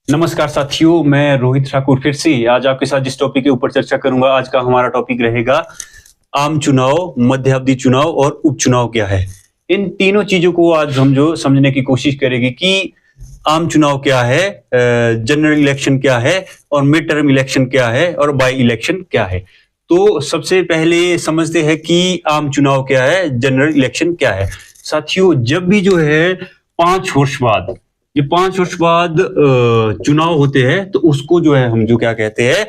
नमस्कार साथियों, मैं रोहित ठाकुर फिर से आज आपके साथ जिस टॉपिक के ऊपर चर्चा करूंगा, आज का हमारा टॉपिक रहेगा आम चुनाव, मध्यावधि चुनाव और उपचुनाव क्या है। इन तीनों चीजों को आज हम जो समझने की कोशिश करेंगे कि आम चुनाव क्या है, जनरल इलेक्शन क्या है और मिड टर्म इलेक्शन क्या है और बाई इलेक्शन क्या है। तो सबसे पहले समझते हैं कि आम चुनाव क्या है, जनरल इलेक्शन क्या है। साथियों, जब भी जो है 5 वर्ष बाद, ये 5 वर्ष बाद चुनाव होते हैं, तो उसको जो है हम जो क्या कहते हैं,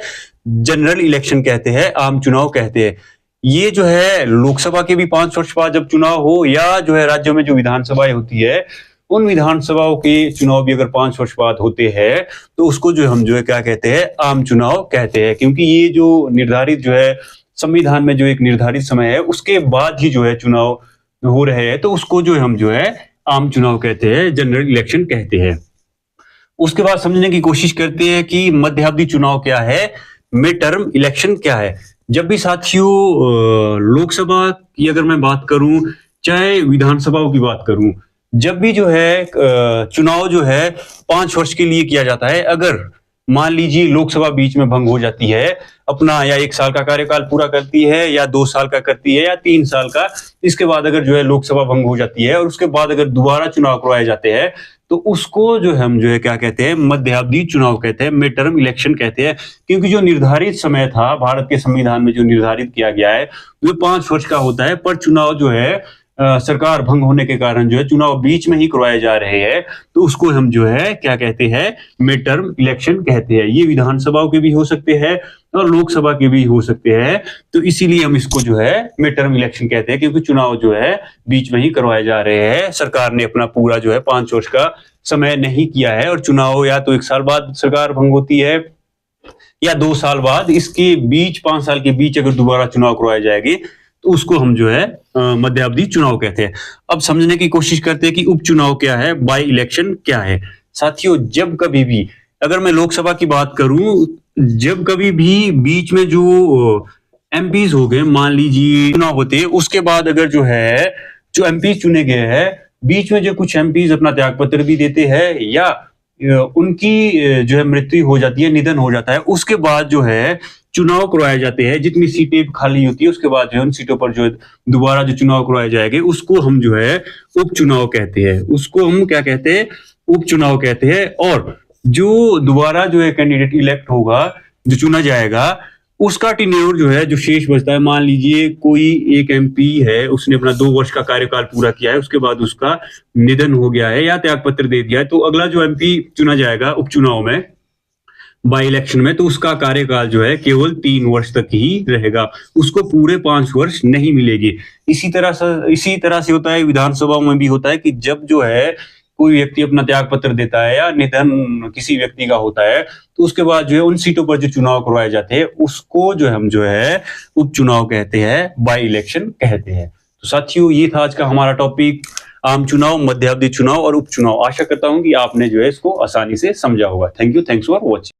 जनरल इलेक्शन कहते हैं, आम चुनाव कहते हैं। ये जो है लोकसभा के भी 5 वर्ष बाद जब चुनाव हो, या जो है राज्यों में जो विधानसभाएं होती है, उन विधानसभाओं के चुनाव भी अगर 5 वर्ष बाद होते हैं, तो उसको जो हम जो है क्या कहते हैं, आम चुनाव कहते हैं। क्योंकि ये जो निर्धारित जो है संविधान में जो एक निर्धारित समय है, उसके बाद ही जो है चुनाव हो रहे हैं, तो उसको जो हम जो है आम चुनाव कहते हैं, जनरल इलेक्शन कहते हैं। उसके बाद समझने की कोशिश करते हैं कि मध्यावधि चुनाव क्या है, मिड टर्म इलेक्शन क्या है। जब भी साथियों लोकसभा की अगर मैं बात करूं, चाहे विधानसभाओं की बात करूं, जब भी जो है चुनाव जो है 5 वर्ष के लिए किया जाता है, अगर मान लीजिए लोकसभा बीच में भंग हो जाती है, अपना या 1 साल का कार्यकाल पूरा करती है, या 2 साल का करती है, या 3 साल का, इसके बाद अगर जो है लोकसभा भंग हो जाती है और उसके बाद अगर दोबारा चुनाव करवाए जाते हैं, तो उसको जो हम जो है क्या कहते हैं, मध्यावधि चुनाव कहते हैं, मिड टर्म इलेक्शन कहते हैं। क्योंकि जो निर्धारित समय था भारत के संविधान में जो निर्धारित किया गया है, वो 5 वर्ष का होता है, पर चुनाव जो है सरकार भंग होने के कारण जो है चुनाव बीच में ही करवाए जा रहे हैं, तो उसको हम जो है क्या कहते हैं, मिड टर्म इलेक्शन कहते हैं। ये विधानसभाओं के भी हो सकते हैं और लोकसभा के भी हो सकते हैं, तो इसीलिए हम इसको जो है मिड टर्म इलेक्शन कहते हैं, क्योंकि चुनाव जो है बीच में ही करवाए जा रहे हैं। सरकार ने अपना पूरा जो है 5 वर्ष का समय नहीं किया है, और चुनाव या तो 1 साल बाद सरकार भंग होती है, या 2 साल बाद, इसके बीच 5 साल के बीच अगर दोबारा चुनाव करवाए जाएंगे, तो उसको हम जो है मध्यावधि चुनाव कहते हैं। अब समझने की कोशिश करते हैं कि उपचुनाव क्या है, बाई इलेक्शन क्या है। साथियों, जब कभी भी अगर मैं लोकसभा की बात करूं, जब कभी भी बीच में जो एमपीज हो गए, मान लीजिए चुनाव होते हैं, उसके बाद अगर जो है जो एमपीज चुने गए हैं, बीच में जो कुछ एमपीज अपना त्यागपत्र भी देते हैं, या उनकी जो है मृत्यु हो जाती है, निधन हो जाता है, उसके बाद जो है चुनाव करवाए जाते हैं। जितनी सीटें खाली होती है, उसके बाद जो है उन सीटों पर जो दोबारा जो चुनाव करवाए जाएंगे, उसको हम जो है उपचुनाव कहते हैं। उसको हम क्या कहते हैं, उपचुनाव कहते हैं। और जो दोबारा जो है कैंडिडेट इलेक्ट होगा, जो चुना जाएगा, उसका टेन्योर जो है, जो शेष बचता है, मान लीजिए कोई एक एमपी है, उसने अपना 2 वर्ष का कार्यकाल पूरा किया है, उसके बाद उसका निधन हो गया है या त्यागपत्र दे दिया है, तो अगला जो एमपी चुना जाएगा उपचुनाव में, बाई इलेक्शन में, तो उसका कार्यकाल जो है केवल 3 वर्ष तक ही रहेगा, उसको पूरे 5 वर्ष नहीं मिलेगी। इसी तरह से होता है, विधानसभा में भी होता है कि जब जो है कोई व्यक्ति अपना त्याग पत्र देता है या निधन किसी व्यक्ति का होता है, तो उसके बाद जो है उन सीटों पर जो चुनाव करवाए जाते हैं, उसको जो हम जो है उपचुनाव कहते हैं, बाई इलेक्शन कहते हैं। तो साथियों, ये था आज का हमारा टॉपिक, आम चुनाव, मध्यावधि चुनाव और उपचुनाव। आशा करता हूं कि आपने जो है इसको आसानी से समझा होगा। Thank you, thanks for watching.